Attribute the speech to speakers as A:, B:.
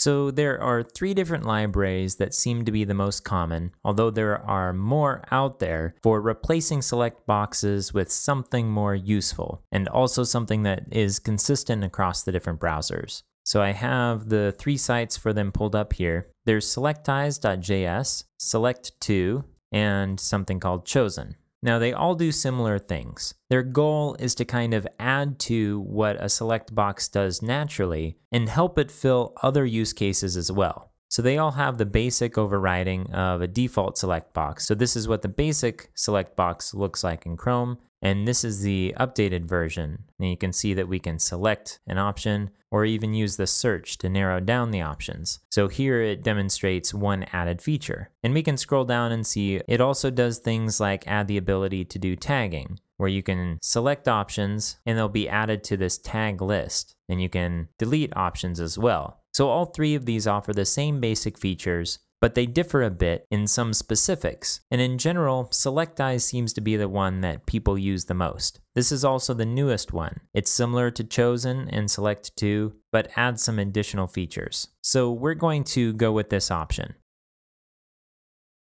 A: So there are three different libraries that seem to be the most common, although there are more out there for replacing select boxes with something more useful, and also something that is consistent across the different browsers. So I have the three sites for them pulled up here. There's selectize.js, select2, and something called chosen. Now they all do similar things. Their goal is to kind of add to what a select box does naturally and help it fill other use cases as well. So they all have the basic overriding of a default select box. So this is what the basic select box looks like in Chrome, and this is the updated version. And you can see that we can select an option or even use the search to narrow down the options. So here it demonstrates one added feature. And we can scroll down and see it also does things like add the ability to do tagging, where you can select options and they'll be added to this tag list. And you can delete options as well. So all three of these offer the same basic features, but they differ a bit in some specifics. And in general, Selectize seems to be the one that people use the most. This is also the newest one. It's similar to Chosen and Select2, but adds some additional features. So we're going to go with this option.